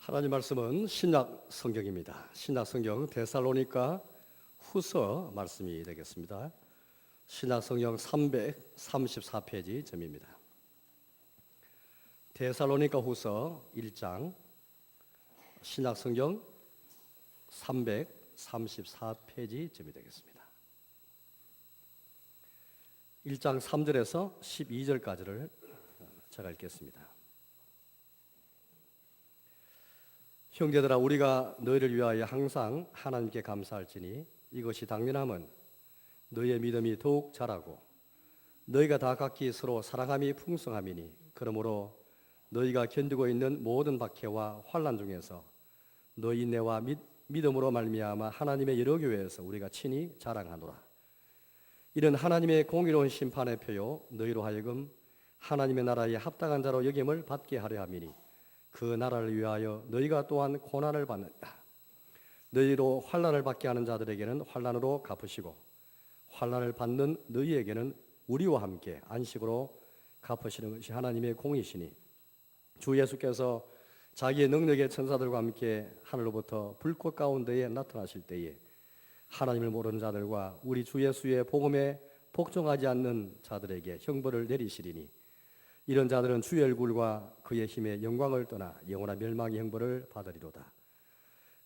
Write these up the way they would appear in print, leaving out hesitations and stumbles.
하나님 말씀은 신약 성경입니다. 신약 성경 데살로니가 후서 말씀이 되겠습니다. 신약 성경 334페이지 점입니다. 데살로니가 후서 1장 신약 성경 334페이지 점이 되겠습니다. 1장 3절에서 12절까지를 제가 읽겠습니다. 형제들아, 우리가 너희를 위하여 항상 하나님께 감사할지니 이것이 당연함은 너희의 믿음이 더욱 자라고 너희가 다 각기 서로 사랑함이 풍성함이니, 그러므로 너희가 견디고 있는 모든 박해와 환난 중에서 너희 인내와 믿음으로 말미암아 하나님의 여러 교회에서 우리가 친히 자랑하노라. 이는 하나님의 공의로운 심판의 표요 너희로 하여금 하나님의 나라에 합당한 자로 여김을 받게 하려 함이니, 그 나라를 위하여 너희가 또한 고난을 받는다. 너희로 환난을 받게 하는 자들에게는 환난으로 갚으시고 환난을 받는 너희에게는 우리와 함께 안식으로 갚으시는 것이 하나님의 공이시니, 주 예수께서 자기의 능력의 천사들과 함께 하늘로부터 불꽃 가운데에 나타나실 때에 하나님을 모르는 자들과 우리 주 예수의 복음에 복종하지 않는 자들에게 형벌을 내리시리니, 이런 자들은 주의 얼굴과 그의 힘의 영광을 떠나 영원한 멸망의 형벌을 받으리로다.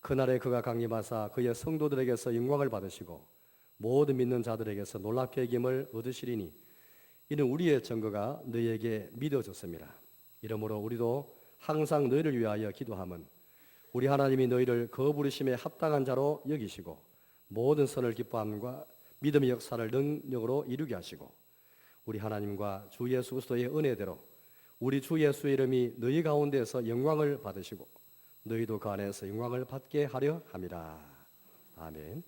그날에 그가 강림하사 그의 성도들에게서 영광을 받으시고 모든 믿는 자들에게서 놀랍게 여김을 얻으시리니, 이는 우리의 증거가 너희에게 믿어졌습니다. 이러므로 우리도 항상 너희를 위하여 기도함은 우리 하나님이 너희를 그 부르심에 합당한 자로 여기시고 모든 선을 기뻐함과 믿음의 역사를 능력으로 이루게 하시고, 우리 하나님과 주 예수 그리스도의 은혜대로 우리 주 예수의 이름이 너희 가운데서 영광을 받으시고 너희도 그 안에서 영광을 받게 하려 함이라. 아멘.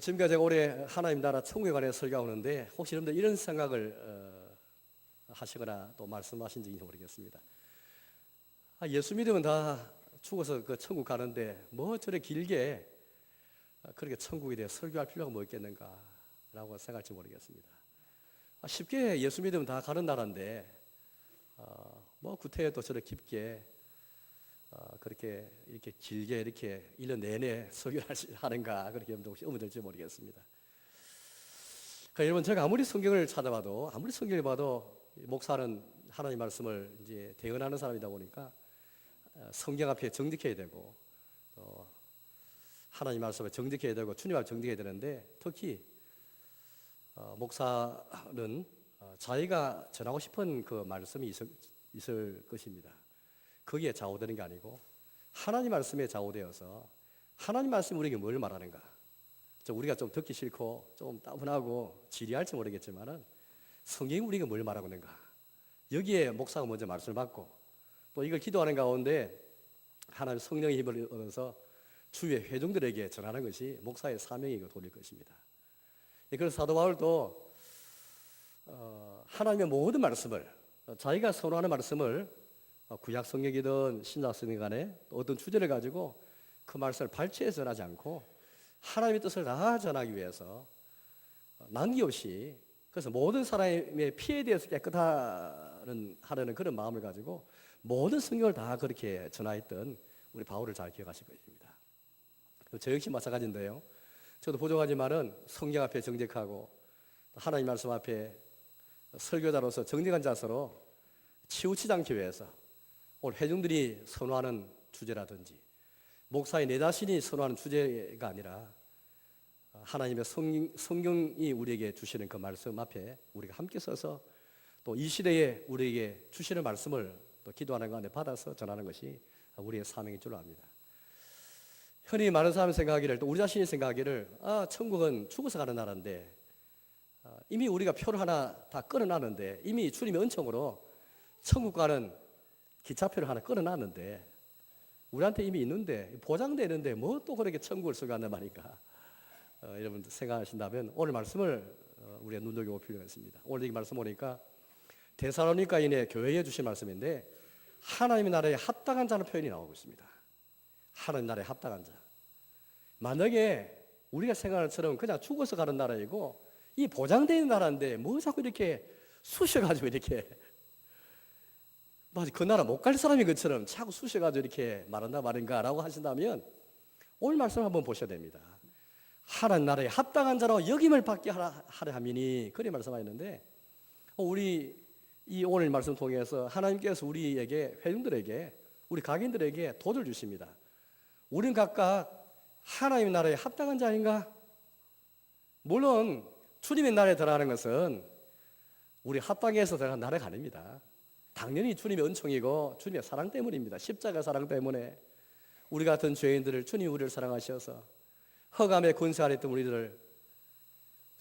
지금까지 제가 올해 하나님 나라 천국에 관해 설교하는데, 혹시 여러분들 이런 생각을 하시거나 또 말씀하신 적이 모르겠습니다. 예수 믿으면 다 죽어서 그 천국 가는데 뭐 저래 길게 그렇게 천국에 대해 설교할 필요가 뭐 있겠는가 라고 생각할지 모르겠습니다. 쉽게 예수 믿으면 다 가는 나라인데 뭐 구태여도 저렇게 깊게 그렇게 이렇게 길게 이렇게 1년 내내 설교를 하는가, 그렇게 여러분들 혹시 의문될지 모르겠습니다. 그러니까 여러분, 제가 아무리 성경을 찾아봐도, 아무리 성경을 봐도 목사는 하나님 말씀을 이제 대언하는 사람이다 보니까 성경 앞에 정직해야 되고 또 하나님 말씀을 정직해야 되고 주님 앞에 정직해야 되는데, 특히 목사는 자기가 전하고 싶은 그 말씀이 있을 것입니다. 거기에 좌우되는 게 아니고 하나님 말씀에 좌우되어서 하나님 말씀이 우리에게 뭘 말하는가, 우리가 좀 듣기 싫고 좀 따분하고 지리할지 모르겠지만은 성경이 우리에게 뭘 말하고 있는가, 여기에 목사가 먼저 말씀을 받고 또 이걸 기도하는 가운데 하나님 성령의 힘을 얻어서 주의 회중들에게 전하는 것이 목사의 사명이고 도리일 것입니다. 그래서 사도 바울도 하나님의 모든 말씀을, 자기가 선호하는 말씀을 구약 성경이든 신약 성경 간에 어떤 주제를 가지고 그 말씀을 발췌해서 전하지 않고 하나님의 뜻을 다 전하기 위해서 낭기없이, 그래서 모든 사람의 피해에 대해서 깨끗하려는 그런 마음을 가지고 모든 성경을 다 그렇게 전하였던 우리 바울을 잘 기억하실 것입니다. 저 역시 마찬가지인데요, 저도 부족하지만은 성경 앞에 정직하고 하나님 말씀 앞에 설교자로서 정직한 자세로 치우치지 않기 위해서 오늘 회중들이 선호하는 주제라든지 목사의 내 자신이 선호하는 주제가 아니라 하나님의 성경이 우리에게 주시는 그 말씀 앞에 우리가 함께 서서 또 이 시대에 우리에게 주시는 말씀을 또 기도하는 가운데 받아서 전하는 것이 우리의 사명인 줄로 압니다. 흔히 많은 사람이 생각하기를, 또 우리 자신이 생각하기를, 천국은 죽어서 가는 나라인데 이미 우리가 표를 하나 다 끊어놨는데, 이미 주님의 은총으로 천국 가는 기차표를 하나 끊어놨는데 우리한테 이미 있는데, 보장되어 있는데 뭐 또 그렇게 천국을 설교한단 말인가, 여러분들 생각하신다면 오늘 말씀을 우리가 눈여겨볼 필요가 있습니다. 오늘 이 말씀 보니까 데살로니가인의 교회에 주신 말씀인데 하나님의 나라에 합당한 자는 표현이 나오고 있습니다. 하나님 나라에 합당한 자. 만약에 우리가 생각하는 것처럼 그냥 죽어서 가는 나라이고 이 보장되는 나라인데 뭐 자꾸 이렇게 쑤셔가지고 이렇게 마치 그 나라 못 갈 사람인 것처럼 자꾸 쑤셔가지고 이렇게 말한다 말인가라고 하신다면 오늘 말씀 한번 보셔야 됩니다. 하나님 나라에 합당한 자로 역임을 받게 하라 함이니 그렇게 말씀하셨는데, 우리 이 오늘 말씀 통해서 하나님께서 우리에게, 회중들에게, 우리 각인들에게 도를 주십니다. 우리는 각각 하나님 나라에 합당한 자인가? 물론 주님의 나라에 들어가는 것은 우리 합당해서 들어가는 나라가 아닙니다. 당연히 주님의 은총이고 주님의 사랑 때문입니다. 십자가 사랑 때문에 우리 같은 죄인들을, 주님이 우리를 사랑하셔서 흑암의 권세 아래 있던 우리들을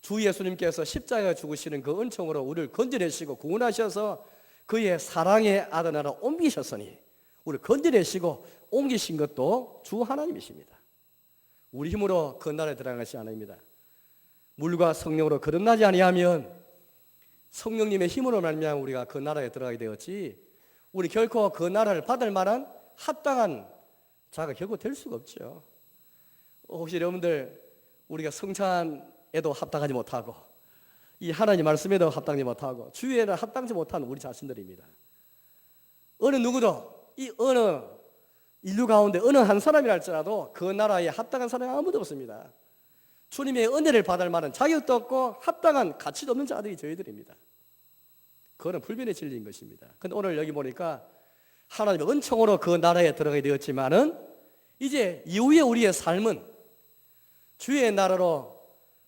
주 예수님께서 십자가에 죽으시는 그 은총으로 우리를 건져내시고 구원하셔서 그의 사랑의 아들 나라 옮기셨으니 우리를 건져내시고 옮기신 것도 주 하나님이십니다. 우리 힘으로 그 나라에 들어간 것이 아닙니다. 물과 성령으로 거듭나지 아니하면 성령님의 힘으로 말미암아 우리가 그 나라에 들어가게 되었지, 우리 결코 그 나라를 받을 만한 합당한 자가 결코 될 수가 없죠. 혹시 여러분들 우리가 성찬에도 합당하지 못하고 이 하나님 말씀에도 합당하지 못하고 주의에는 합당하지 못한 우리 자신들입니다. 어느 누구도 이 어느 인류 가운데 어느 한 사람이라 할지라도 그 나라에 합당한 사람이 아무도 없습니다. 주님의 은혜를 받을 만한 자격도 없고 합당한 가치도 없는 자들이 저희들입니다. 그거는 불변의 진리인 것입니다. 그런데 오늘 여기 보니까 하나님의 은총으로 그 나라에 들어가게 되었지만은 이제 이후에 우리의 삶은 주의 나라로,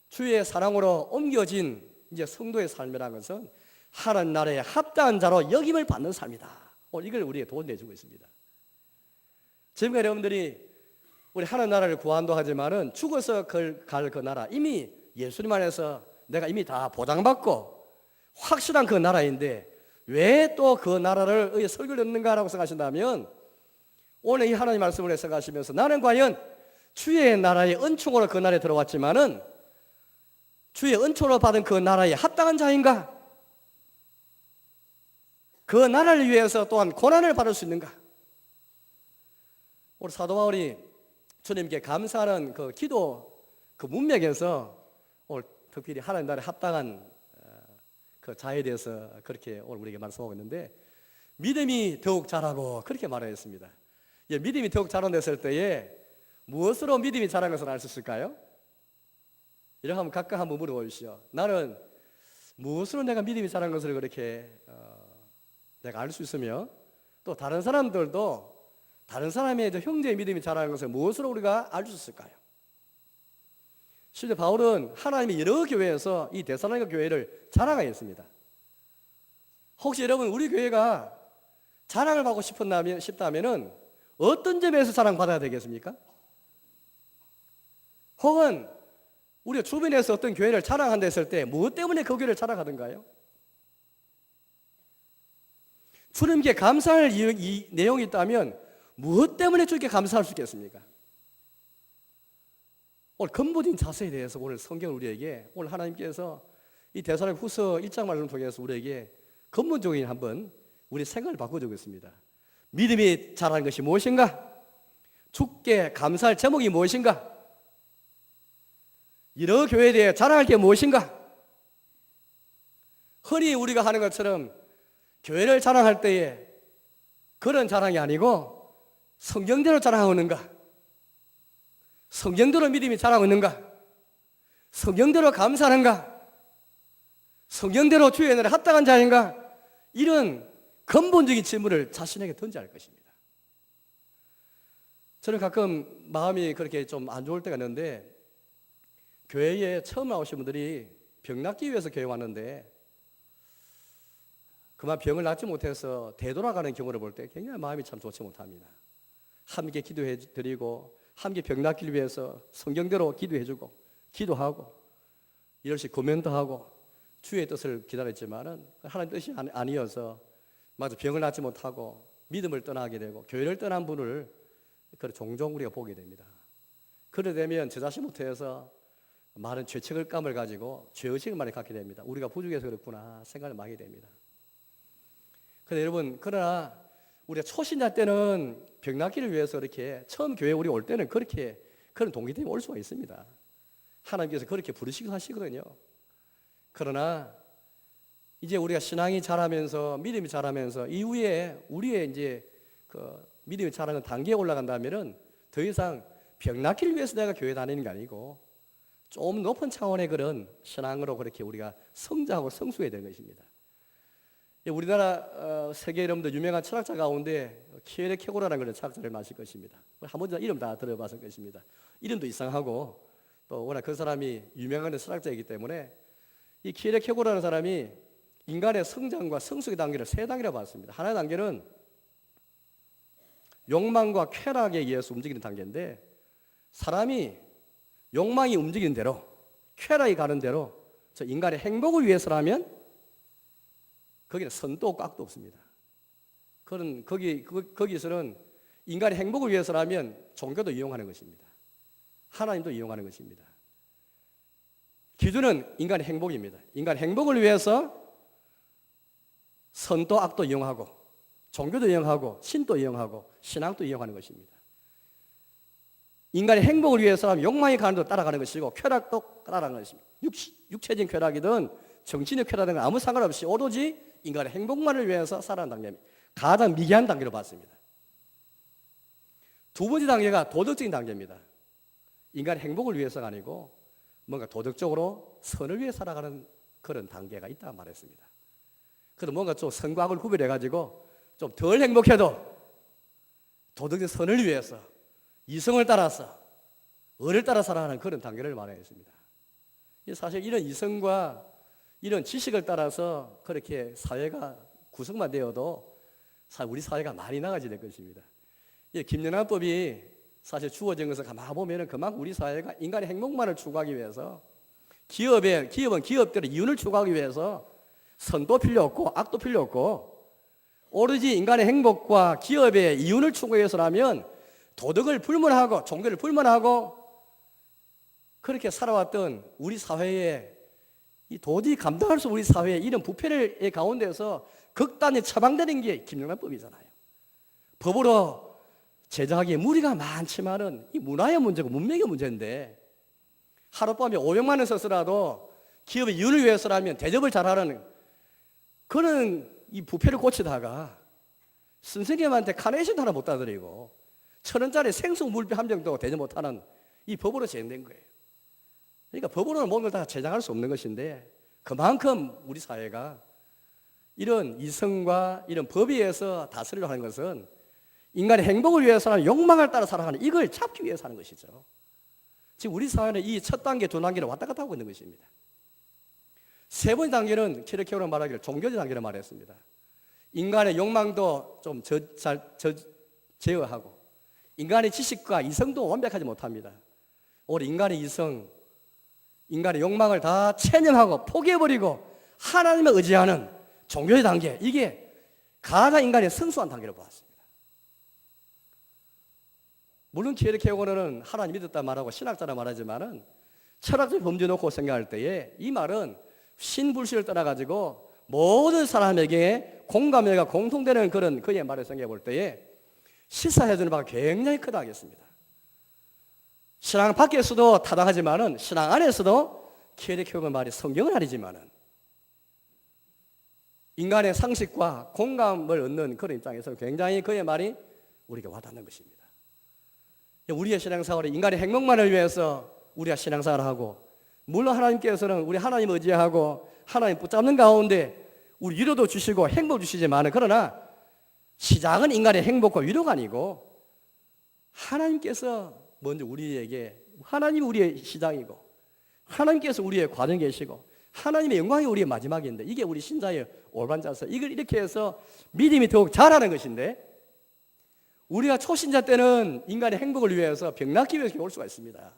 주의 사랑으로 옮겨진 이제 성도의 삶이라는 것은 하나님 나라에 합당한 자로 역임을 받는 삶이다. 이걸 우리에게 도움내주고 있습니다. 지금까지 여러분들이 우리 하나님 나라를 구한다고 하지만은 죽어서 갈 그 나라, 이미 예수님 안에서 내가 이미 다 보장받고 확실한 그 나라인데 왜 또 그 나라를 설교를 듣는가라고 생각하신다면, 오늘 이 하나님 말씀을 생각하시면서 나는 과연 주의 나라의 은총으로 그 나라에 들어왔지만은 주의 은총으로 받은 그 나라에 합당한 자인가? 그 나라를 위해서 또한 고난을 받을 수 있는가? 우리 사도 바울이 주님께 감사하는 그 기도 그 문맥에서 오늘 특별히 하나님 나라에 합당한 그 자에 대해서 그렇게 오늘 우리에게 말씀하고 있는데, 믿음이 더욱 자라고 그렇게 말하였습니다. 예, 믿음이 더욱 자라냈을 때에 무엇으로 믿음이 자란 것을 알 수 있을까요? 이렇게 한번 각각 한번 물어보십시오. 나는 무엇으로 내가 믿음이 자란 것을 그렇게 내가 알 수 있으며, 또 다른 사람들도 다른 사람의 형제의 믿음이 자라는 것을 무엇으로 우리가 알 수 있을까요? 실제 바울은 하나님의 여러 교회에서 이 데살로니가 교회를 자랑하였습니다. 혹시 여러분 우리 교회가 자랑을 받고 싶다면은 어떤 점에서 자랑받아야 되겠습니까? 혹은 우리가 주변에서 어떤 교회를 자랑한다 했을 때 무엇 때문에 그 교회를 자랑하던가요? 주님께 감사할 이 내용이 있다면 무엇 때문에 주님께 감사할 수 있겠습니까? 오늘 근본적인 자세에 대해서 오늘 성경은 우리에게, 오늘 하나님께서 이 데살로니가 후서 1장 말씀을 통해서 우리에게 근본적인 한번 우리 생각을 바꿔주고 있습니다. 믿음이 자라는 것이 무엇인가? 주께 감사할 제목이 무엇인가? 여러 교회에 대해 자랑할 게 무엇인가? 흔히 우리가 하는 것처럼 교회를 자랑할 때에 그런 자랑이 아니고 성경대로 자랑하는가? 성경대로 믿음이 자라는가? 성경대로 감사하는가? 성경대로 주의 은혜에 합당한 자인가? 이런 근본적인 질문을 자신에게 던져야 할 것입니다. 저는 가끔 마음이 그렇게 좀 안 좋을 때가 있는데, 교회에 처음 나오신 분들이 병 낫기 위해서 교회 왔는데 그만 병을 낫지 못해서 되돌아가는 경우를 볼 때 굉장히 마음이 참 좋지 못합니다. 함께 기도해 드리고 함께 병 낫기를 위해서 성경대로 기도해주고 기도하고 이럴시 고면도 하고 주의 뜻을 기다렸지만은 하나님 뜻이 아니어서 마저 병을 낫지 못하고 믿음을 떠나게 되고 교회를 떠난 분을 종종 우리가 보게 됩니다. 그래 되면 저 자신부터 해서 많은 죄책감을 가지고 죄의식을 많이 갖게 됩니다. 우리가 부족해서 그렇구나 생각을 많이 하게 됩니다. 그런데 여러분, 그러나 우리가 초신자 때는 병 낫기를 위해서 이렇게 처음 교회 우리 올 때는 그렇게 그런 동기 때문에 올 수가 있습니다. 하나님께서 그렇게 부르시고 하시거든요. 그러나 이제 우리가 신앙이 자라면서 믿음이 자라면서 이후에 우리의 이제 그 믿음이 자라는 단계에 올라간다면은 더 이상 병 낫기를 위해서 내가 교회 다니는 게 아니고 좀 높은 차원의 그런 신앙으로 그렇게 우리가 성장하고 성숙해야 되는 것입니다. 우리나라 세계 여러분들 유명한 철학자 가운데 키에르케고르라는 그런 철학자를 마실 것입니다. 한번 이름 다 들어봤을 것입니다. 이름도 이상하고 또 워낙 그 사람이 유명한 철학자이기 때문에 이 키에르케고르라는 사람이 인간의 성장과 성숙의 단계를 세 단계라고 봤습니다. 하나의 단계는 욕망과 쾌락에 의해서 움직이는 단계인데 사람이 욕망이 움직이는 대로 쾌락이 가는 대로 저 인간의 행복을 위해서라면 거기는 선도 없고 악도 없습니다. 거기서는 인간의 행복을 위해서라면 종교도 이용하는 것입니다. 하나님도 이용하는 것입니다. 기준은 인간의 행복입니다. 인간의 행복을 위해서 선도 악도 이용하고 종교도 이용하고 신도 이용하고 신앙도 이용하는 것입니다. 인간의 행복을 위해서라면 욕망이 가는 대로 따라가는 것이고 쾌락도 따라가는 것입니다. 육체적인 쾌락이든 정신의 쾌락이든 아무 상관없이 오로지 인간의 행복만을 위해서 살아가는 단계입니다. 가장 미개한 단계로 봤습니다. 두 번째 단계가 도덕적인 단계입니다. 인간의 행복을 위해서가 아니고 뭔가 도덕적으로 선을 위해 살아가는 그런 단계가 있다 말했습니다. 그래서 뭔가 좀 선과 악을 구별해가지고 좀 덜 행복해도 도덕적 선을 위해서 이성을 따라서 을을 따라 살아가는 그런 단계를 말했습니다. 사실 이런 이성과 이런 지식을 따라서 그렇게 사회가 구성만 되어도 우리 사회가 많이 나아질 것입니다. 김연아법이 사실 주어진 것을 가만 보면 그만큼 우리 사회가 인간의 행복만을 추구하기 위해서 기업은 기업들의 이윤을 추구하기 위해서 선도 필요 없고 악도 필요 없고 오로지 인간의 행복과 기업의 이윤을 추구하기 위해서라면 도덕을 불문하고 종교를 불문하고 그렇게 살아왔던 우리 사회에 이 도저히 감당할 수 없는 우리 사회의 이런 부패의 가운데서 극단에 처방되는 게 김영란법이잖아요. 법으로 제정하기에 무리가 많지만은 이 문화의 문제고 문명의 문제인데 하룻밤에 500만 원 써서라도 기업의 이윤을 위해서라면 대접을 잘하는 그런 이 부패를 고치다가 선생님한테 카네이션 하나 못 따드리고 1,000원짜리 생수물비 한 병도 대접 못하는 이 법으로 제정된 거예요. 그러니까 법으로는 모든 걸 다 제정할 수 없는 것인데 그만큼 우리 사회가 이런 이성과 이런 법에 의해서 다스리려고 하는 것은 인간의 행복을 위해서는 욕망을 따라 살아가는 이걸 잡기 위해서 하는 것이죠. 지금 우리 사회는 이 첫 단계, 두 단계를 왔다 갔다 하고 있는 것입니다. 세 번째 단계는 키르케고르가 말하기를 종교적 단계를 말했습니다. 인간의 욕망도 좀 제어하고 인간의 지식과 이성도 완벽하지 못합니다. 오히려 인간의 이성, 인간의 욕망을 다 체념하고 포기해버리고 하나님을 의지하는 종교의 단계, 이게 가장 인간의 성숙한 단계로 보았습니다. 물론 키르케고르는 하나님 믿었다 말하고 신학자라 말하지만은 철학적 범죄 놓고 생각할 때에 이 말은 신불신을 떠나가지고 모든 사람에게 공감해가 공통되는 그런 그의 말을 생각해 볼 때에 시사해주는 바가 굉장히 크다 하겠습니다. 신앙 밖에서도 타당하지만은 신앙 안에서도 키르케고르의 말이 성경은 아니지만은 인간의 상식과 공감을 얻는 그런 입장에서 굉장히 그의 말이 우리에게 와닿는 것입니다. 우리의 신앙생활은 인간의 행복만을 위해서 우리가 신앙생활을 하고 물론 하나님께서는 우리 하나님 의지하고 하나님 붙잡는 가운데 우리 위로도 주시고 행복 주시지만 그러나 시작은 인간의 행복과 위로가 아니고 하나님께서 먼저 우리에게 하나님이 우리의 시작이고 하나님께서 우리의 과정에 계시고 하나님의 영광이 우리의 마지막인데 이게 우리 신자의 올바른 자세 이걸 이렇게 해서 믿음이 더욱 자라는 것인데 우리가 초신자 때는 인간의 행복을 위해서 병 낫기 위해서 올 수가 있습니다.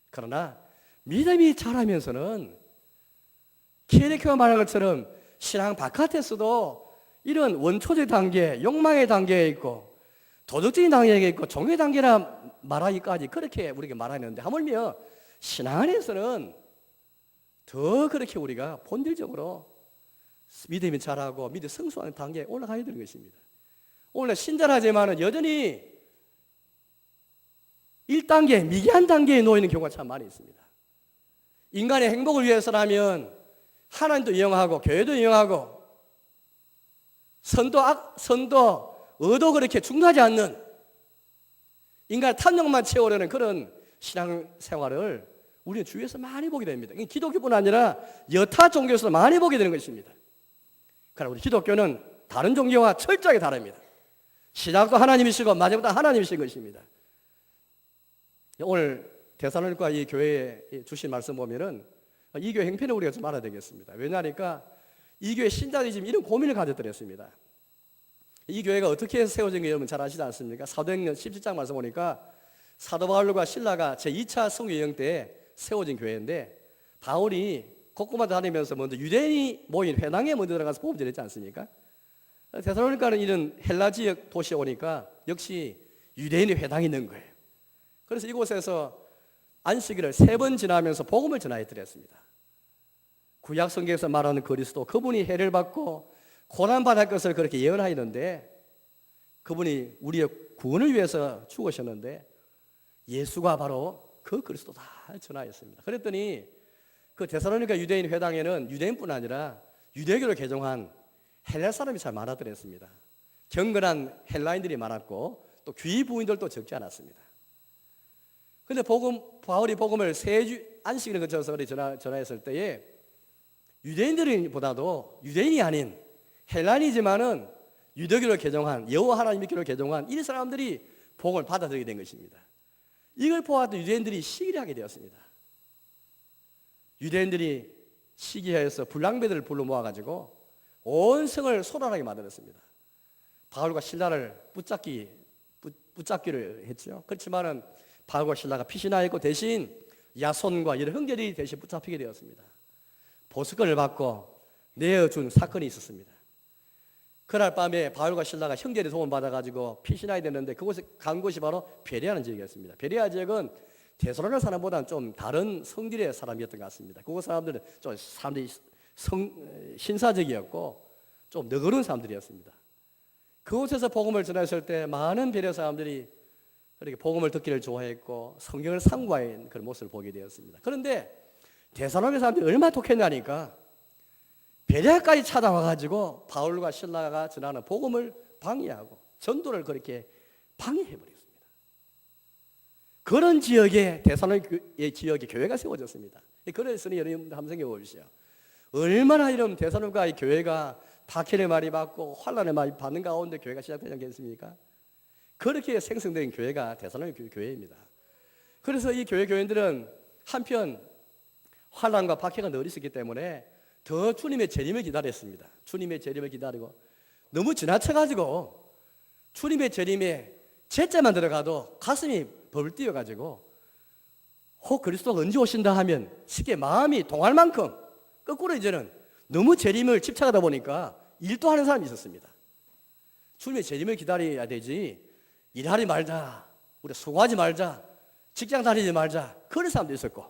그러나 믿음이 자라면서는 키르케고르가 말한 것처럼 신앙 바깥에서도 이런 원초적 단계, 욕망의 단계에 있고 도덕적인 단계에 있고 종교의 단계라 말하기까지 그렇게 우리에게 말하는데 하물며 신앙 안에서는 더 그렇게 우리가 본질적으로 믿음이 자라고 믿음이 성숙하는 단계에 올라가야 되는 것입니다. 오늘 신자라지만은 여전히 1단계, 미개한 단계에 놓여 있는 경우가 참 많이 있습니다. 인간의 행복을 위해서라면 하나님도 인용하고 교회도 인용하고 선도 의도 그렇게 중요하지 않는 인간의 탐욕만 채우려는 그런 신앙생활을 우리는 주위에서 많이 보게 됩니다. 기독교뿐 아니라 여타 종교에서도 많이 보게 되는 것입니다. 그러나 우리 기독교는 다른 종교와 철저하게 다릅니다. 시작도 하나님이시고 마지막도 하나님이신 것입니다. 오늘 데살로니가 이 교회에 주신 말씀 보면은 이 교회 행편을 우리가 좀 알아야 되겠습니다. 왜냐하니까 이 교회 신자들이 지금 이런 고민을 가졌더랬습니다. 이 교회가 어떻게 세워진 거 여러분 잘 아시지 않습니까? 사도행전 17장 말씀 보니까 사도 바울과 신라가 제2차 성교 여행 때 세워진 교회인데 바울이 곳곳마다 다니면서 먼저 유대인이 모인 회당에 먼저 들어가서 복음 전했지 않습니까? 데살로니가는 이런 헬라 지역 도시에 오니까 역시 유대인의 회당이 있는 거예요. 그래서 이곳에서 안식일을 3번 지나면서 복음을 전하였더랬습니다. 구약 성경에서 말하는 그리스도, 그분이 해를 받고 고난받을 것을 그렇게 예언하였는데 그분이 우리의 구원을 위해서 죽으셨는데 예수가 바로 그 그리스도다 전하였습니다. 그랬더니 그 데살로니가 유대인 회당에는 유대인뿐 아니라 유대교를 개종한 헬라 사람이 잘 많았더랬습니다. 경건한 헬라인들이 많았고 또 귀 부인들도 적지 않았습니다. 근데 바울이 복음을 안식일을 거쳐서 전하였을 때에 유대인들보다도 유대인이 아닌 헬라인이지만은 유대교를 개종한 여호와 하나님 믿기를 개종한 이 사람들이 복음을 받아들이게 된 것입니다. 이걸 보아도 유대인들이 시기를 하게 되었습니다. 유대인들이 시기하여서 불량배들을 불러 모아가지고 온 성을 소란하게 만들었습니다. 바울과 신라를 붙잡기를 했죠. 그렇지만은 바울과 신라가 피신하였고 대신 야손과 여러 형제들이 대신 붙잡히게 되었습니다. 보석권을 받고 내어준 사건이 있었습니다. 그날 밤에 바울과 신라가 형제의 도움을 받아가지고 피신하게 됐는데 그곳에 간 곳이 바로 베레아라는 지역이었습니다. 베레아 지역은 데살로니가 사람보다는 좀 다른 성질의 사람이었던 것 같습니다. 그곳 사람들은 좀 사람들이 신사적이었고 좀 너그러운 사람들이었습니다. 그곳에서 복음을 전했을 때 많은 베레아 사람들이 그렇게 복음을 듣기를 좋아했고 성경을 상고하는 그런 모습을 보게 되었습니다. 그런데 데살로니가 사람들이 얼마나 독했냐니까 베레아까지 찾아와가지고 바울과 신라가 전하는 복음을 방해하고 전도를 그렇게 방해해버렸습니다. 그런 지역에 데살로니가 지역에 교회가 세워졌습니다. 그랬으니 여러분 한번 생각해 보십시오. 얼마나 이런 데살로니가 교회가 박해를 많이 받고 환난을 많이 받는 가운데 교회가 시작되지 않겠습니까? 그렇게 생성된 교회가 데살로니가 교회입니다. 그래서 이 교회인들은 한편 환난과 박해가 늘 있었기 때문에 더 주님의 재림을 기다렸습니다. 주님의 재림을 기다리고 너무 지나쳐가지고 주님의 재림에 제자만 들어가도 가슴이 벌 뛰어가지고 혹 그리스도가 언제 오신다 하면 쉽게 마음이 동할 만큼 거꾸로 이제는 너무 재림을 집착하다 보니까 일도 하는 사람이 있었습니다. 주님의 재림을 기다려야 되지 일하지 말자, 우리 수고하지 말자, 직장 다니지 말자 그런 사람도 있었고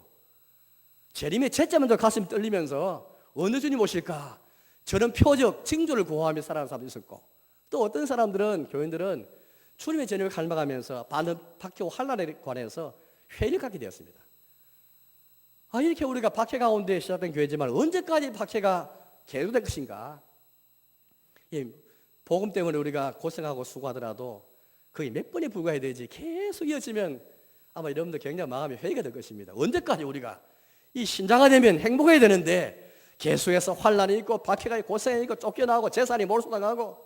재림에 제자만 더 가슴이 떨리면서 어느 주님 오실까 저런 표적, 징조를 구하며 살아가는 사람도 있었고 또 어떤 사람들은 교인들은 주님의 재림을 갈망하면서 박해와 환난에 관해서 회의를 갖게 되었습니다. 이렇게 우리가 박해 가운데 시작된 교회지만 언제까지 박해가 계속될 것인가? 복음 때문에 우리가 고생하고 수고하더라도 거의 몇 번에 불과해야 되지 계속 이어지면 아마 여러분들 굉장히 마음이 회의가 될 것입니다. 언제까지 우리가 이 신자가 되면 행복해야 되는데 계속해서 환난이 있고 박해가 있고 고생이 있고 쫓겨나고 재산이 몰수당하고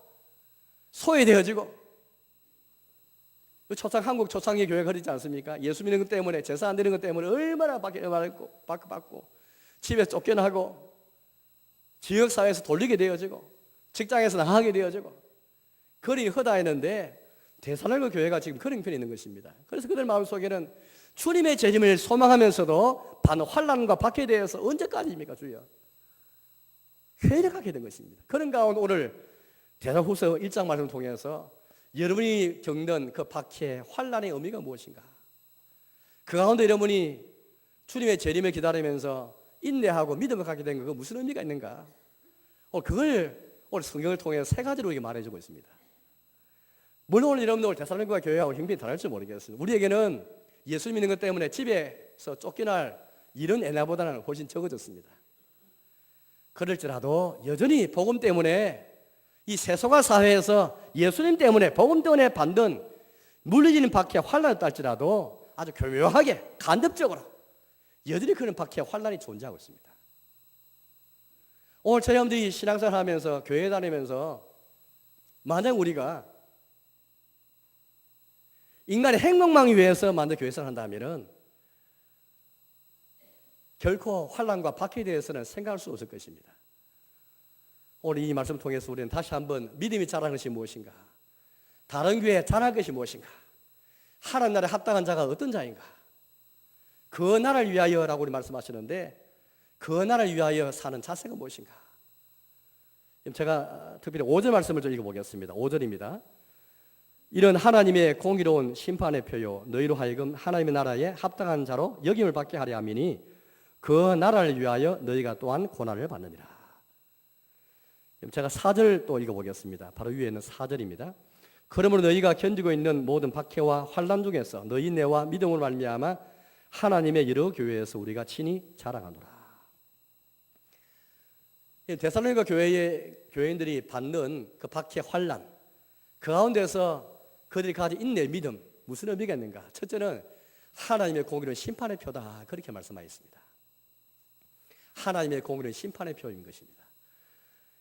소외되어지고 한국 초창기 교회가 그러지 않습니까? 예수 믿는 것 때문에 제사 안 드리는 것 때문에 얼마나 박해를 받고 집에서 쫓겨나고 지역사회에서 돌리게 되어지고 직장에서 나가게 되어지고 그리 허다했는데 데살로니가 교회가 지금 그런 편이 있는 것입니다. 그래서 그들 마음속에는 주님의 재림을 소망하면서도 받는 환난과 박해에 대해서 언제까지입니까 주여? 회의를 갖게 된 것입니다. 그런 가운데 오늘 데살로니가후서 1장 말씀을 통해서 여러분이 겪는 그 박해, 환난의 의미가 무엇인가? 그 가운데 여러분이 주님의 재림을 기다리면서 인내하고 믿음을 갖게 된 거 무슨 의미가 있는가? 그걸 오늘 성경을 통해 3가지로 이렇게 말해주고 있습니다. 물론 오늘 여러분들 데살로니가 교회하고 형편이 다를지 모르겠어요. 우리에게는 예수 믿는 것 때문에 집에서 쫓겨날 이런 애나보다는 훨씬 적어졌습니다. 그럴지라도 여전히 복음 때문에 이 세속화 사회에서 예수님 때문에 복음 때문에 받는 물리적인 박해와 환란을 딸지라도 아주 교묘하게 간접적으로 여전히 그런 박해와 환란이 존재하고 있습니다. 오늘 저희들이 신앙생활 하면서 교회 다니면서 만약 우리가 인간의 행복망을 위해서 만든 교회생활을 한다면 결코 환란과 박해에 대해서는 생각할 수 없을 것입니다. 오늘 이 말씀을 통해서 우리는 다시 한번 믿음이 자라는 것이 무엇인가, 다른 교회에 자랄 것이 무엇인가, 하나님 나라에 합당한 자가 어떤 자인가, 그 나라를 위하여라고 우리 말씀하시는데 그 나라를 위하여 사는 자세가 무엇인가. 제가 특별히 5절 말씀을 좀 읽어보겠습니다. 5절입니다. 이런 하나님의 공의로운 심판의 표요 너희로 하여금 하나님의 나라에 합당한 자로 여김을 받게 하려 함이니 그 나라를 위하여 너희가 또한 고난을 받느니라. 제가 4절 또 읽어보겠습니다. 바로 위에 있는 4절입니다. 그러므로 너희가 견디고 있는 모든 박해와 환난 중에서 너희 인내와 믿음으로 말미암아 하나님의 여러 교회에서 우리가 친히 자랑하노라. 데살로니가 교회의 교인들이 받는 그 박해 환난, 그 가운데서 그들이 가진 인내, 믿음, 무슨 의미가 있는가? 첫째는 하나님의 공의로운 심판의 표다, 그렇게 말씀하셨습니다. 하나님의 공의로운 심판의 표인 것입니다.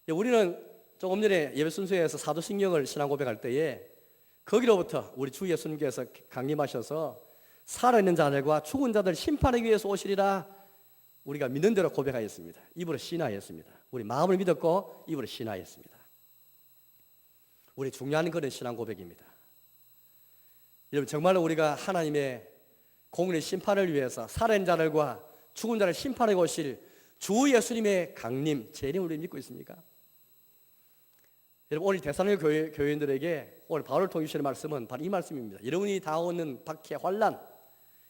우리는 조금 전에 예배 순서에서 사도신경을 신앙 고백할 때에 거기로부터 우리 주 예수님께서 강림하셔서 살아있는 자들과 죽은 자들 심판하기 위해서 오시리라 우리가 믿는 대로 고백하였습니다. 입으로 신하였습니다. 우리 마음을 믿었고 입으로 신하였습니다. 우리 중요한 그런 신앙 고백입니다. 여러분, 정말로 우리가 하나님의 공의의 심판을 위해서 살아있는 자들과 죽은 자를 심판하고 오실 주 예수님의 강림, 재림을 우리 믿고 있습니까? 여러분, 오늘 데살로니가 교회인들에게 오늘 바울을 통해 주시는 말씀은 바로 이 말씀입니다. 여러분이 당하는 박해, 환난,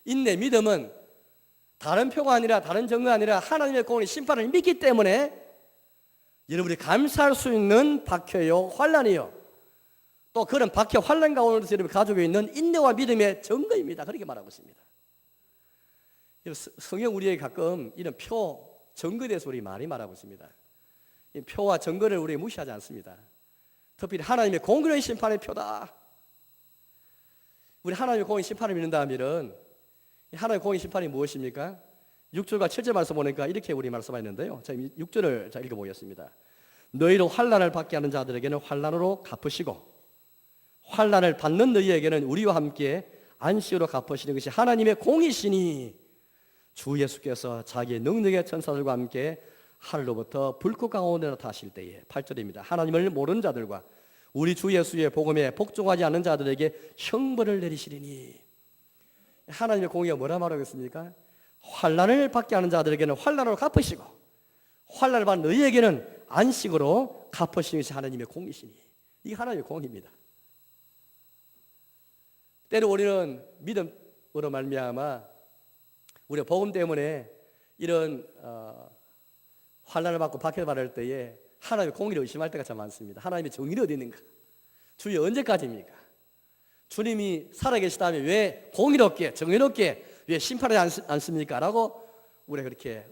인내, 믿음은 다른 표가 아니라 다른 증거가 아니라 하나님의 공의의 심판을 믿기 때문에 여러분이 감사할 수 있는 박해요, 환난이요, 또 그런 박해, 환난 가운데서 여러분이 가지고 있는 인내와 믿음의 증거입니다. 그렇게 말하고 있습니다. 성경 우리에게 가끔 이런 표, 증거에 대해서 우리 많이 말하고 있습니다. 이 표와 증거를 우리 무시하지 않습니다. 특별히 하나님의 공의로운 심판의 표다. 우리 하나님의 공의 심판을 믿는다 하면은 하나님의 공의 심판이 무엇입니까? 6절과 7절 말씀 보니까 이렇게 우리 말씀하였는데요. 자, 6절을 읽어보겠습니다. 너희로 환난을 받게 하는 자들에게는 환난으로 갚으시고 환난을 받는 너희에게는 우리와 함께 안식으로 갚으시는 것이 하나님의 공이시니 주 예수께서 자기의 능력의 천사들과 함께 하늘로부터 불꽃 가운데로 타실 때에 8절입니다. 하나님을 모르는 자들과 우리 주 예수의 복음에 복종하지 않는 자들에게 형벌을 내리시리니. 하나님의 공의가 뭐라 말하고 있습니까? 환난을 받게 하는 자들에게는 환난으로 갚으시고 환난을 받는 너희에게는 안식으로 갚으시는 것이 하나님의 공이시니. 이게 하나님의 공입니다. 때로 우리는 믿음으로 말미암아 우리가 복음 때문에 이런 환난을 받고 박해를 받을 때에 하나님의 공의를 의심할 때가 참 많습니다. 하나님의 정의는 어디 있는가? 주여 언제까지입니까? 주님이 살아계시다면 왜 공의롭게 정의롭게 왜 심판하지 않습니까? 라고 우리가 그렇게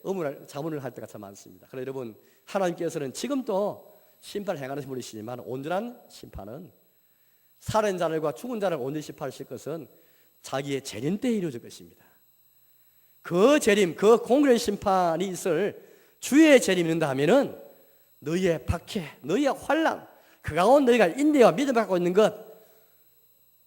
자문을 할 때가 참 많습니다. 그러나 여러분, 하나님께서는 지금도 심판을 행하는 분이시지만 온전한 심판은 살아있는 자들과 죽은 자를 온전히 심판하실 것은 자기의 재림 때에 이루어질 것입니다. 그 재림, 그 공의로운 심판이 있을 주의 재림이 있는다 하면은 너희의 박해, 너희의 환난, 그 가운데 너희가 인내와 믿음을 갖고 있는 것,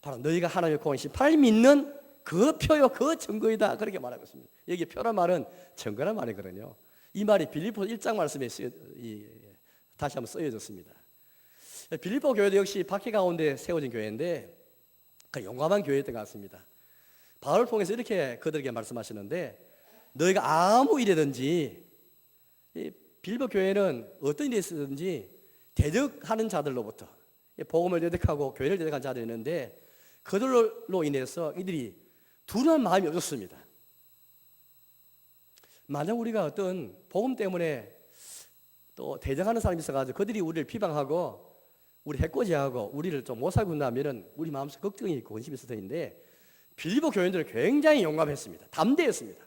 바로 너희가 하나님의 공의로운 심판을 믿는 그 표요, 그 증거이다. 그렇게 말하고 있습니다. 여기 표란 말은 증거란 말이거든요. 이 말이 빌립보 1장 말씀에 다시 한번 쓰여졌습니다. 빌립보 교회도 역시 박해 가운데 세워진 교회인데 그 용감한 교회였던 것 같습니다. 바울을 통해서 이렇게 그들에게 말씀하시는데 너희가 아무 일이든지 빌립보 교회는 어떤 일이 있었든지 대적하는 자들로부터 복음을 대적하고 교회를 대적한 자들이 있는데 그들로 인해서 이들이 두려운 마음이 없었습니다. 만약 우리가 어떤 복음 때문에 또 대적하는 사람이 있어가지고 그들이 우리를 비방하고 우리 해코지하고 우리를 좀 못 살고 있다면 우리 마음속에 걱정이 있고 근심이 있을 텐데 빌립보 교인들은 굉장히 용감했습니다. 담대했습니다.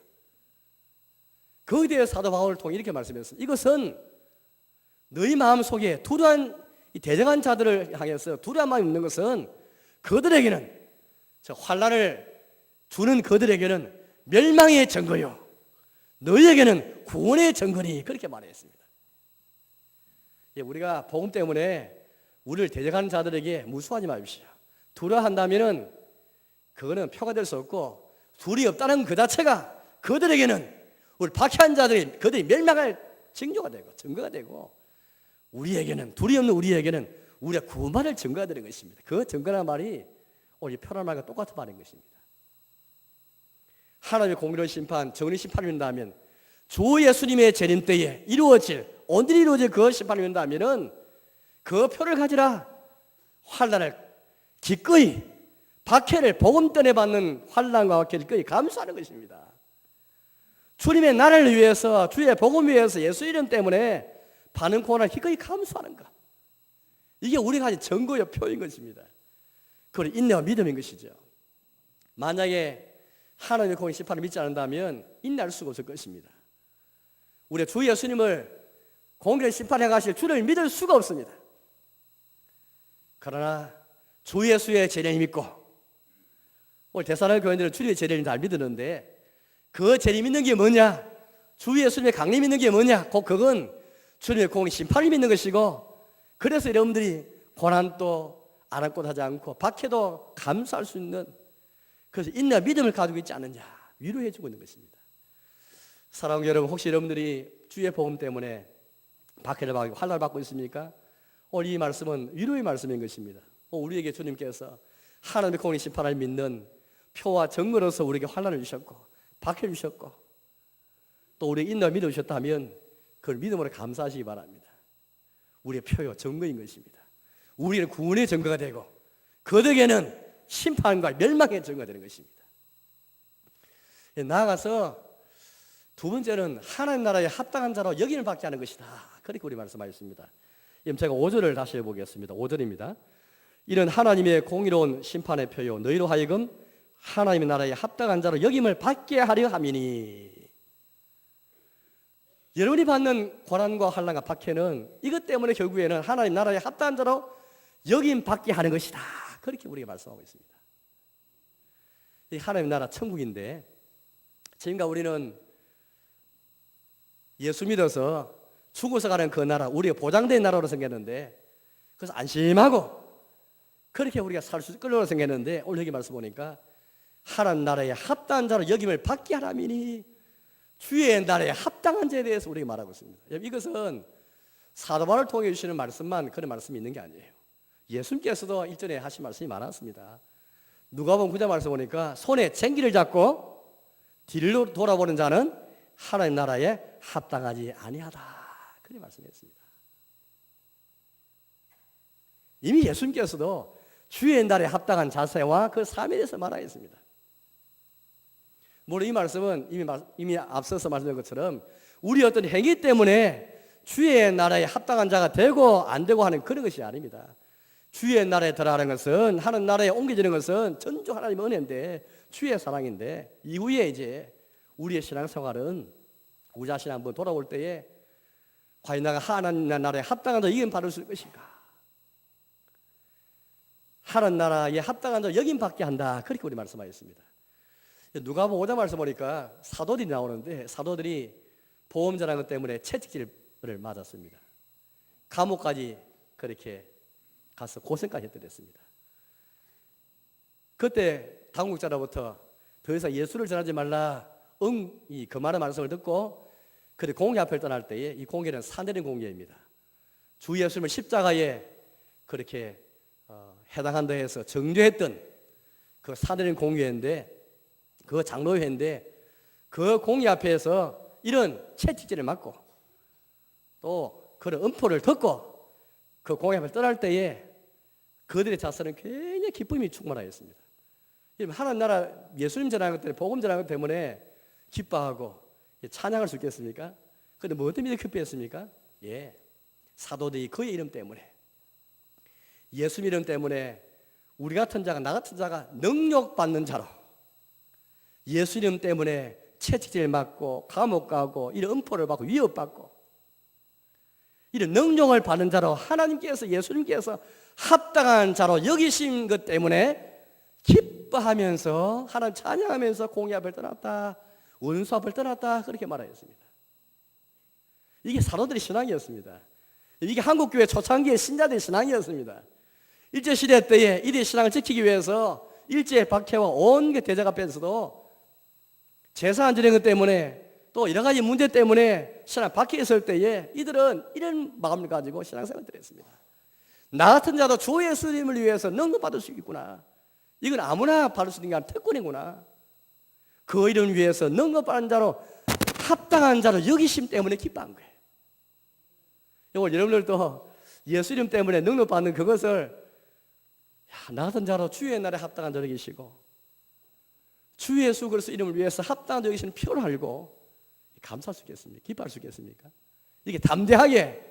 거기에 대해 사도 바울을 통해 이렇게 말씀했습니다. 이것은 너희 마음속에 두려운 이 대적한 자들을 향해서 두려운 마음이 있는 것은 그들에게는 저 환난을 주는 그들에게는 멸망의 증거요 너희에게는 구원의 증거니 그렇게 말했습니다. 우리가 복음 때문에 우리를 대적하는 자들에게 무수하지 마십시오. 두려워한다면은 그거는 표가 될 수 없고 둘이 없다는 그 자체가 그들에게는 우리 박해한 자들이 그들이 멸망할 징조가 되고 증거가 되고 우리에게는 둘이 없는 우리에게는 우리가 구원받을 증거가 되는 것입니다. 그 증거라는 말이 우리 표라는 말과 똑같은 말인 것입니다. 하나님의 공의로운 심판, 정의 심판이 된다면 주 예수님의 재림 때에 이루어질 오늘 이루어질 그 심판이 된다면은 그 표를 가지라 환난을 기꺼이 박해를 복음 때문에 받는 환난과 박해를 기꺼이 감수하는 것입니다. 주님의 나라를 위해서 주의 복음 위해서 예수 이름 때문에 받는 고난을 기꺼이 감수하는 것 이게 우리가 가진 증거요 표인 것입니다. 그걸 인내와 믿음인 것이죠. 만약에 하나님의 공의 심판을 믿지 않는다면 인내할 수가 없을 것입니다. 우리 주 예수님을 공의를 심판해 가실 주를 믿을 수가 없습니다. 그러나 주 예수의 재림을 믿고 오늘 데살로니가 교인들은 주님의 재림을 잘 믿었는데 그 재림 믿는 게 뭐냐? 주 예수님의 강림 믿는 게 뭐냐? 그건 주님의 공의 심판을 믿는 것이고 그래서 여러분들이 고난도 아랑곳하지 않고 박해도 감수할 수 있는 그래서 인내와 믿음을 가지고 있지 않느냐 위로해 주고 있는 것입니다. 사랑하는 여러분 혹시 여러분들이 주의 복음 때문에 박해를 받고 환난을 받고 있습니까? 오늘 이 말씀은 위로의 말씀인 것입니다. 우리에게 주님께서 하나님의 공의 심판을 믿는 표와 증거로서 우리에게 환난을 주셨고 박해를 주셨고 또 우리의 인내와 믿음을 주셨다면 그걸 믿음으로 감사하시기 바랍니다. 우리의 표요 증거인 것입니다. 우리는 구원의 증거가 되고 그들에게는 심판과 멸망의 증거가 되는 것입니다. 나아가서 두 번째는 하나님 나라에 합당한 자로 여김을 받게 하는 것이다. 그렇게 우리 말씀하셨습니다. 제가 5절을 다시 해보겠습니다. 5절입니다. 이는 하나님의 공의로운 심판의 표요 너희로 하여금 하나님의 나라에 합당한 자로 여김을 받게 하려 함이니 여러분이 받는 고난과 환난과 박해는 이것 때문에 결국에는 하나님 나라에 합당한 자로 여김 받게 하는 것이다. 그렇게 우리가 말씀하고 있습니다. 이 하나님 나라 천국인데 지금과 우리는 예수 믿어서 죽어서 가는 그 나라 우리가 보장된 나라로 생겼는데 그래서 안심하고 그렇게 우리가 살 수 있을 거로 생겼는데 오늘 여기 말씀 보니까 하나님 나라에 합당한 자로 여김을 받게 하라미니 주의 나라에 합당한 자에 대해서 우리가 말하고 있습니다. 이것은 사도 바울을 통해 주시는 말씀만 그런 말씀이 있는 게 아니에요. 예수님께서도 일전에 하신 말씀이 많았습니다. 누가복음 9장 말씀 보니까 손에 쟁기를 잡고 뒤를 돌아보는 자는 하나님 나라에 합당하지 아니하다. 그렇게 말씀했습니다. 이미 예수님께서도 주의 날에 합당한 자세와 그 삶에 대해서 말하였습니다. 물론 이 말씀은 이미 앞서서 말씀드린 것처럼 우리 어떤 행위 때문에 주의 나라에 합당한 자가 되고 안 되고 하는 그런 것이 아닙니다. 주의 나라에 들어가는 것은 하나님 나라에 옮겨지는 것은 전주 하나님의 은혜인데 주의 사랑인데 이후에 이제 우리의 신앙생활은 우자 신앙 한번 돌아올 때에 과연 내가 하나님 나라에 합당한 자 여김 받을 수 있을 것인가? 하나님 나라에 합당한 자 여김 받게 한다. 그렇게 우리 말씀하셨습니다. 누가복음 5장 말씀 보니까 사도들이 나오는데 사도들이 보험자라는 것 때문에 채찍질을 맞았습니다. 감옥까지 그렇게 가서 고생까지 했더랬습니다. 그때 당국자로부터 더 이상 예수를 전하지 말라 그 말의 말씀을 듣고 그래 공회 앞을 떠날 때에 이 공회는 사내린 공회입니다. 주 예수님을 십자가에 그렇게 해당한다 해서 정죄했던 그 사내린 공회인데 그 장로회인데 그 공회 앞에서 이런 채찍질을 맞고 또 그런 음포를 듣고 그 공회 앞을 떠날 때에 그들의 자세는 굉장히 기쁨이 충만하였습니다. 하나님 나라 예수님 전하는 것 때문에 복음 전하는 것 때문에 기뻐하고 찬양할 수 있겠습니까? 그런데 뭐 때문에 기뻐했습니까? 사도들이 그의 이름 때문에 예수 이름 때문에 우리 같은 자가 나 같은 자가 능력받는 자로 예수 이름 때문에 채찍질 맞고 감옥 가고 이런 음포를 받고 위협받고 이런 능력을 받는 자로 하나님께서 예수님께서 합당한 자로 여기신 것 때문에 기뻐하면서 하나님 찬양하면서 공의 앞을 떠났다, 원수 앞을 떠났다 그렇게 말하였습니다. 이게 사도들의 신앙이었습니다. 이게 한국교회 초창기의 신자들의 신앙이었습니다. 일제시대 때에 이들의 신앙을 지키기 위해서 일제의 박해와 온 대적 앞에서도 제사안 지내는 것 때문에 또 여러 가지 문제 때문에 신앙 박혀 있을 때에 이들은 이런 마음을 가지고 신앙생활을 했습니다. 나 같은 자도 주 예수님을 위해서 능력 받을 수 있구나. 이건 아무나 받을 수 있는 게 아니라 특권이구나. 그 이름 위해서 능력 받는 자로 합당한 자로 여기심 때문에 기뻐한 거예요. 이걸 여러분들도 예수 이름 때문에 능력 받는 그것을 나 같은 자로 주의 날에 합당한 자로 여기시고 주 예수 그리스도 이름을 위해서 합당한 자로 여기시는 표를 알고 감사할 수 있겠습니까? 기뻐할 수 있겠습니까? 이게 담대하게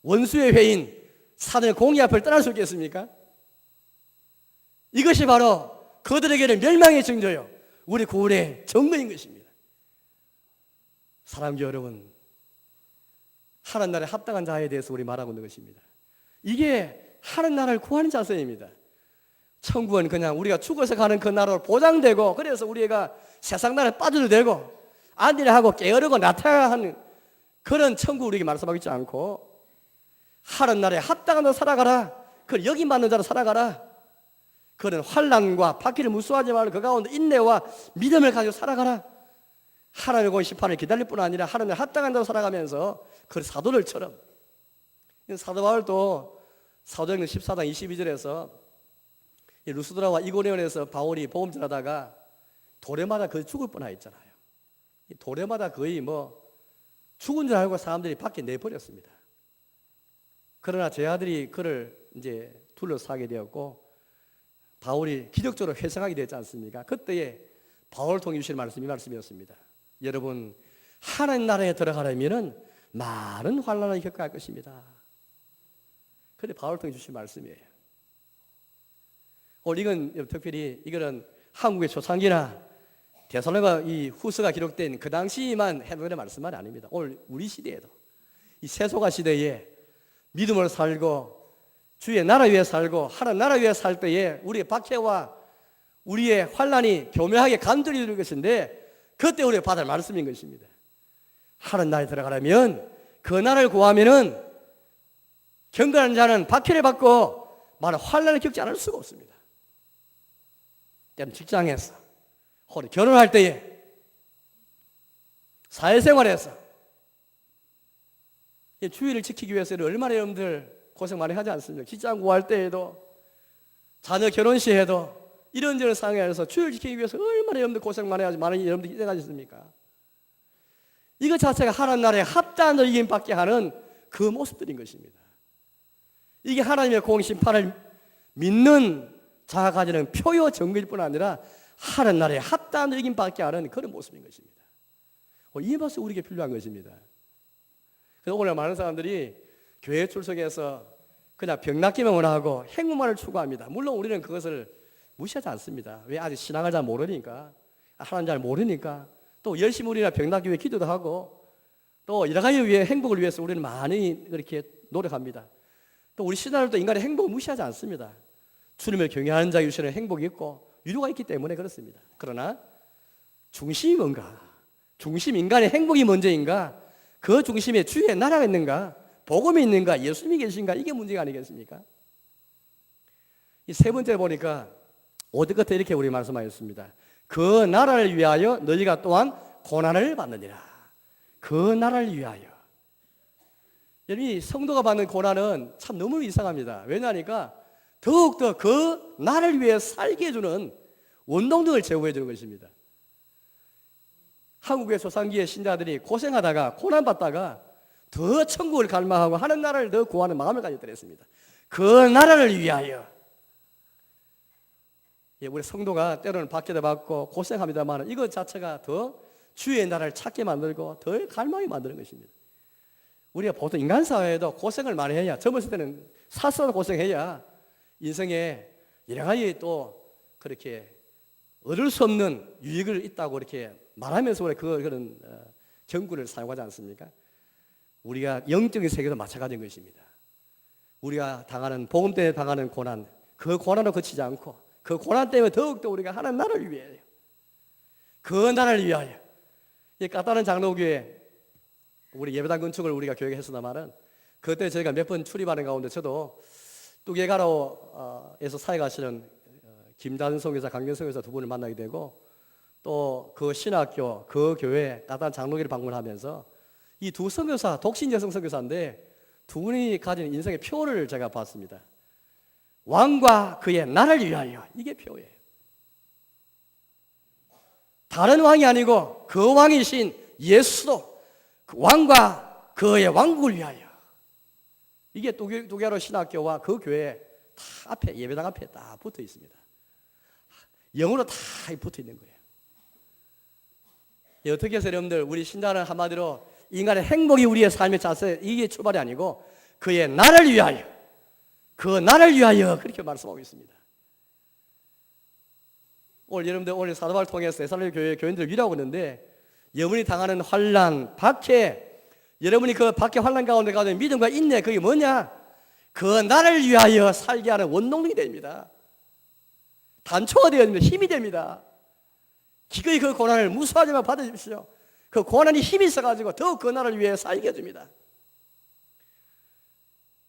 원수의 회인 사단의 공의 앞을 떠날 수 있겠습니까? 이것이 바로 그들에게는 멸망의 징조요 우리 구원의 증거인 것입니다. 사랑하는 여러분, 하나님 나라에 합당한 자에 대해서 우리 말하고 있는 것입니다. 이게 하나님 나라를 구하는 자세입니다. 천국은 그냥 우리가 죽어서 가는 그 나라로 보장되고 그래서 우리가 세상 나라에 빠져도 되고 안일하고 게으르고 나타나는 그런 천국 우리에게 말씀하고 있지 않고 하나님 나라에 합당한 자로 살아가라. 그 여기 맞는 자로 살아가라. 그런 환난과 박해를 무수하지 말고 그 가운데 인내와 믿음을 가지고 살아가라. 하나님의 공 심판을 기다릴 뿐 아니라 하나님의 합당한 자로 살아가면서 그 사도들처럼 사도 바울도 사도행전 14장 22절에서 루스드라와 이고니온에서 바울이 복음 전하다가 도래마다 거의 죽을 뻔하였잖아요. 도래마다 거의 죽은 줄 알고 사람들이 밖에 내버렸습니다. 그러나 제 아들이 그를 이제 둘러싸게 되었고 바울이 기적적으로 회생하게 되지 않습니까? 그때에 바울을 통해 주신 말씀이 말씀이었습니다. 여러분, 하나님 나라에 들어가려면 많은 환난을 겪어야 할 것입니다. 그런데 바울을 통해 주신 말씀이에요. 오늘 이건 특별히 이거는 한국의 초창기나 데살로니가 이 후서가 기록된 그 당시만 해놓은 말씀만 아닙니다. 오늘 우리 시대에도 이 세속화 시대에 믿음으로 살고 주의 나라 위에 살고 하나님 나라 위에 살 때에 우리의 박해와 우리의 환난이 교묘하게 감돌이 것인데 그때 우리가 받을 말씀인 것입니다. 하나님 나라에 들어가려면 그 나라를 구하면은 경건한 자는 박해를 받고 많은 환난을 겪지 않을 수가 없습니다. 때는 직장에서 혹은 결혼할 때에 사회생활에서 주의를 지키기 위해서는 얼마나 여러분들 고생 많이 하지 않습니까? 직장 구할 때에도 자녀 결혼 시에도 이런저런 상황에서 주의를 지키기 위해서 얼마나 여러분들 고생 많이 하지 많은 여러분들 희생하셨습니까? 이것 자체가 하나님 나라의 합당한 이김 받게 하는 그 모습들인 것입니다. 이게 하나님의 공심판을 믿는 자가 가지는 표요 증거일 뿐 아니라 하나님 나라의 합당한 이김 받게 하는 그런 모습인 것입니다. 이 모습이 우리에게 필요한 것입니다. 그래서 오늘 많은 사람들이 교회 출석해서 그냥 병낫기만 원하고 행복만을 추구합니다. 물론 우리는 그것을 무시하지 않습니다. 왜? 아직 신앙을 잘 모르니까, 하나님 잘 모르니까. 또 열심히 우리가 병낫기 위해 기도도 하고 또 여러 가지 위해 행복을 위해서 우리는 많이 그렇게 노력합니다. 또 우리 신앙을 또 인간의 행복을 무시하지 않습니다. 주님을 경외하는 자에게 주시는 행복이 있고 유료가 있기 때문에 그렇습니다. 그러나 중심이 뭔가? 중심 인간의 행복이 먼저인가? 그 중심에 주의 나라가 있는가? 복음이 있는가? 예수님이 계신가? 이게 문제가 아니겠습니까? 이 세 번째 보니까 5절 끝에 이렇게 우리 말씀하였습니다. 그 나라를 위하여 너희가 또한 고난을 받느니라. 그 나라를 위하여. 여러분이 성도가 받는 고난은 참 너무 이상합니다. 왜냐하니까 더욱더 그 나라를 위해 살게 해주는 원동력을 제공해 주는 것입니다. 한국의 소상기의 신자들이 고생하다가 고난받다가 더 천국을 갈망하고 하는 나라를 더 구하는 마음을 가졌더랬습니다. 그 나라를 위하여. 우리 성도가 때로는 박해도 받고 고생합니다만 이것 자체가 더 주의 나라를 찾게 만들고 더 갈망이 만드는 것입니다. 우리가 보통 인간 사회에도 고생을 많이 해야, 젊었을 때는 스스로 고생해야 인생에 여러 가지 또 그렇게 얻을 수 없는 유익을 있다고 이렇게 말하면서 우리 그런 경구를 사용하지 않습니까? 우리가 영적인 세계도 마찬가지인 것입니다. 우리가 당하는 복음 때문에 당하는 고난, 그 고난을 거치지 않고 그 고난 때문에 더욱더 우리가 하나님 나라를 위하여, 그 나라를 위하여, 이 까다로운 장로교회 우리 예배당 건축을 우리가 교육에 했었다마는 그때 저희가 몇 번 출입하는 가운데 저도 뚝예가로에서 사역하시는 김단성 교사, 강경성 교사 두 분을 만나게 되고 또 그 신학교, 그 교회 까다로운 장로교를 방문하면서 이 두 선교사, 독신 여성 선교사인데 두 분이 가진 인생의 표를 제가 봤습니다. 왕과 그의 나라를 위하여, 이게 표예요. 다른 왕이 아니고 그 왕이신 예수도 그 왕과 그의 왕국을 위하여, 이게 뚝야로 신학교와 그 교회 다 앞에, 예배당 앞에 다 붙어 있습니다. 영어로 다 붙어 있는 거예요. 어떻게 해서 여러분들, 우리 신자는 한마디로 인간의 행복이 우리의 삶의 자세, 이게 출발이 아니고 그의 나라를 위하여, 그 나라를 위하여, 그렇게 말씀하고 있습니다. 오늘 여러분들, 오늘 사도바를 통해서 데살로니가 교회 교인들을 위로하고 있는데, 여러분이 당하는 환난, 박해, 여러분이 그 박해 환난 가운데 가진 믿음과 인내, 그게 뭐냐? 그 나라를 위하여 살게 하는 원동력이 됩니다. 단초가 되어야 됩니다. 힘이 됩니다. 기꺼이 그 고난을 무수하지만 받으십시오. 그 고난이 힘이 있어가지고 더욱 그 나라를 위해 살게 해줍니다.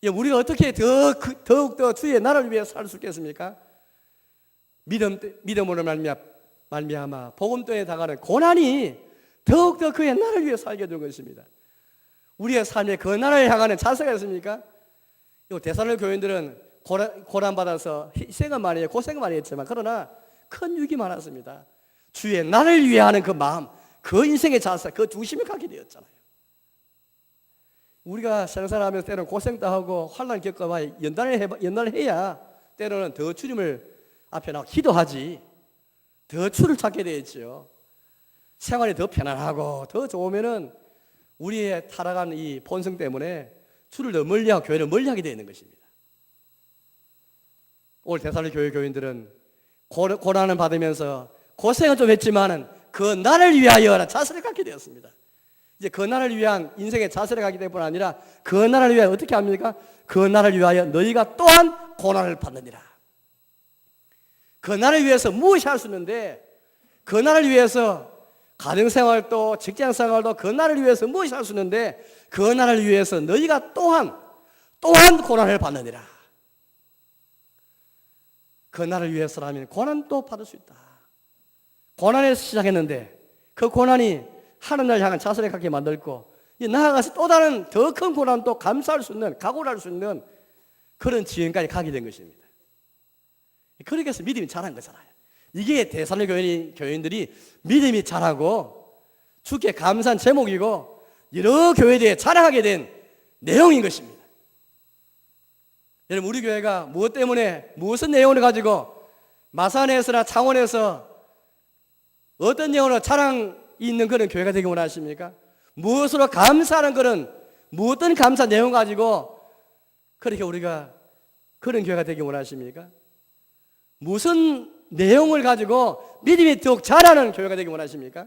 우리가 어떻게 더욱더 주의 나라를 위해 살 수 있겠습니까? 믿음으로 말미암아 복음 때문에 당하는 고난이 더욱더 그의 나라를 위해 살게 해준 것입니다. 우리의 삶에 그 나라를 향하는 자세가 있습니까? 데살로니가 교인들은 고난받아서 희생은 많이 했고 고생은 많이 했지만 그러나 큰 유익이 많았습니다. 주의 나라를 위해 하는 그 마음, 그 인생의 자세, 그 중심을 갖게 되었잖아요. 우리가 생활하면서 때로는 고생도 하고 환난 겪어봐야 연단을 해야 때로는 더 주님을 앞에 나와 기도하지, 더 주를 찾게 되었죠. 생활이 더 편안하고 더 좋으면은 우리의 타락한 이 본성 때문에 주를 더 멀리하고 교회를 멀리하게 되는 것입니다. 오늘 데살로니가 교회 교인들은 고난을 받으면서 고생은 좀 했지만은 그 나라를 위하여라는 자세를 갖게 되었습니다. 이제 그 나라를 위한 인생의 자세를 갖게 될 뿐 아니라 그 나라를 위하여 어떻게 합니까? 그 나라를 위하여 너희가 또한 고난을 받느니라. 그 나라를 위해서 무엇이 할 수 있는데, 그 나라를 위해서 가정생활도 직장생활도 그 나라를 위해서 무엇이 할 수 있는데, 그 나라를 위해서 너희가 또한 고난을 받느니라. 그 나라를 위해서라면 고난도 받을 수 있다. 고난에서 시작했는데 그 고난이 하나님을 향한 자세를 갖게 만들고 나아가서 또 다른 더 큰 고난도 감수할 수 있는, 각오를 할 수 있는 그런 지경까지 가게 된 것입니다. 그렇게 해서 믿음이 자란 거잖아요. 이게 데살로니가 교인들이 믿음이 자라고 주께 감사한 제목이고 여러 교회에 대해 자랑하게 된 내용인 것입니다. 여러분, 우리 교회가 무엇 때문에 무슨 내용을 가지고 마산에서나 창원에서 어떤 내용으로 자랑이 있는 그런 교회가 되기 원하십니까? 무엇으로 감사하는 그런, 무엇든 감사 내용 가지고 그렇게 우리가 그런 교회가 되기 원하십니까? 무슨 내용을 가지고 믿음이 더욱 자라는 교회가 되기 원하십니까?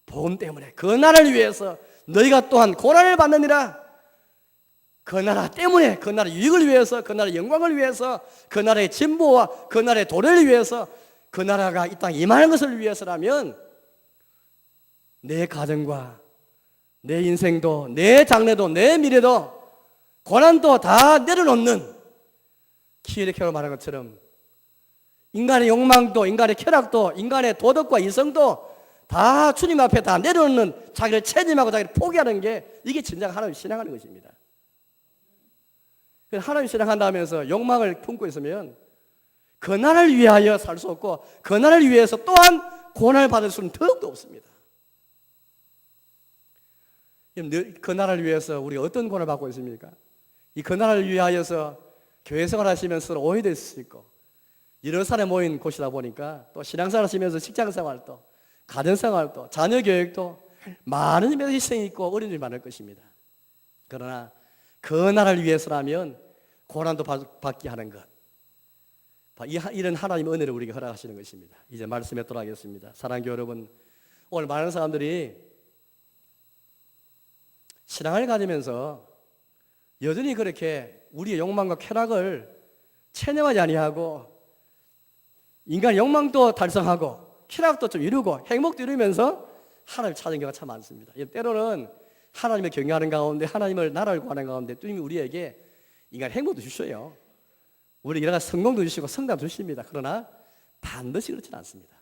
복음 때문에 그 나라를 위해서 너희가 또한 고난을 받느니라. 그 나라 때문에, 그 나라 유익을 위해서, 그 나라의 영광을 위해서, 그 나라의 진보와 그 나라의 도래를 위해서, 그 나라가 이 땅에 임하는 것을 위해서라면 내 가정과 내 인생도, 내 장래도, 내 미래도, 고난도 다 내려놓는, 키에르케로 말한 것처럼 인간의 욕망도, 인간의 쾌락도, 인간의 도덕과 이성도 다 주님 앞에 다 내려놓는, 자기를 체념하고 자기를 포기하는 게 이게 진정 하나님 신앙하는 것입니다. 하나님 신앙한다면서 욕망을 품고 있으면 그 나라를 위하여 살 수 없고 그 나라를 위해서 또한 고난을 받을 수는 더욱더 없습니다. 그 나라를 위해서 우리가 어떤 고난을 받고 있습니까? 이 그 나라를 위하여서 교회 생활하시면서 오해될 수 있고 여러 사람이 모인 곳이다 보니까 또 신앙생활 하시면서 직장생활도 가정생활도 자녀 교육도 많은 의미에서 희생이 있고 어려움이 많을 것입니다. 그러나 그 나라를 위해서라면 고난도 받게 하는 것, 이런 하나님의 은혜를 우리에게 허락하시는 것입니다. 이제 말씀에 돌아가겠습니다. 사랑하는 여러분, 오늘 많은 사람들이 신앙을 가지면서 여전히 그렇게 우리의 욕망과 쾌락을 체념하지 아니하고 인간의 욕망도 달성하고 쾌락도 좀 이루고 행복도 이루면서 하나님을 찾는 경우가 참 많습니다. 때로는 하나님을 경외하는 가운데 하나님을 나라를 구하는 가운데 주님이 우리에게 인간 행복도 주셔요. 우리 여러 가지 성공도 주시고 성담도 주십니다. 그러나 반드시 그렇지는 않습니다.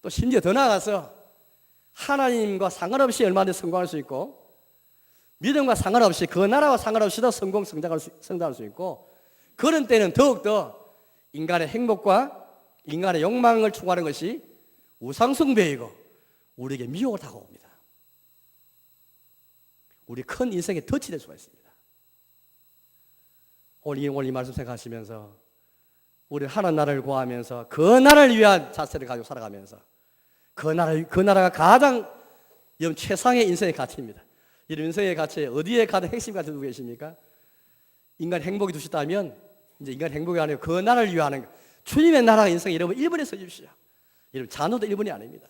또 심지어 더 나아가서 하나님과 상관없이 얼마든지 성공할 수 있고 믿음과 상관없이 그 나라와 상관없이도 성장할 수 있고 그런 때는 더욱더 인간의 행복과 인간의 욕망을 추구하는 것이 우상숭배이고 우리에게 미혹을 다가옵니다. 우리 큰 인생에 덫이 될 수가 있습니다. 오늘 이 말씀 생각하시면서 우리 하나님 나라를 구하면서 그 나라를 위한 자세를 가지고 살아가면서 그 나라가 가장 최상의 인생의 가치입니다. 이런 인생의 가치 어디에 가장 핵심 가치 두고 계십니까? 인간 행복이 두셨다면 이제 인간 행복이 아니고 그 나라를 위하는 것. 주님의 나라가 인생 여러분 1번에 서 주십시오. 여러분 자녀도 1번이 아닙니다.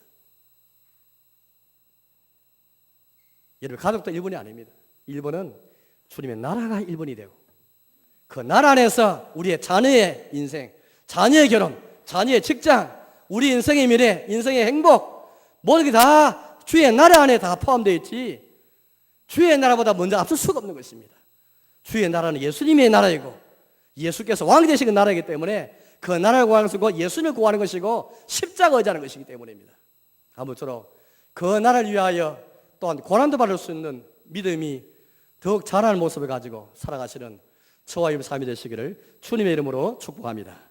여러분 가족도 1번이 아닙니다. 1번은 주님의 나라가 1번이 되고 그 나라 안에서 우리의 자녀의 인생, 자녀의 결혼, 자녀의 직장, 우리 인생의 미래, 인생의 행복 모든 게 다 주의 나라 안에 다 포함되어 있지 주의 나라보다 먼저 앞설 수가 없는 것입니다. 주의 나라는 예수님의 나라이고 예수께서 왕이 되신 그 나라이기 때문에 그 나라를 구하는 것이고 예수님을 구하는 것이고 십자가 의지하는 것이기 때문입니다. 아무쪼록 그 나라를 위하여 또한 고난도 받을 수 있는 믿음이 더욱 자라는 모습을 가지고 살아가시는 저와 여러분 삶이 되시기를 주님의 이름으로 축복합니다.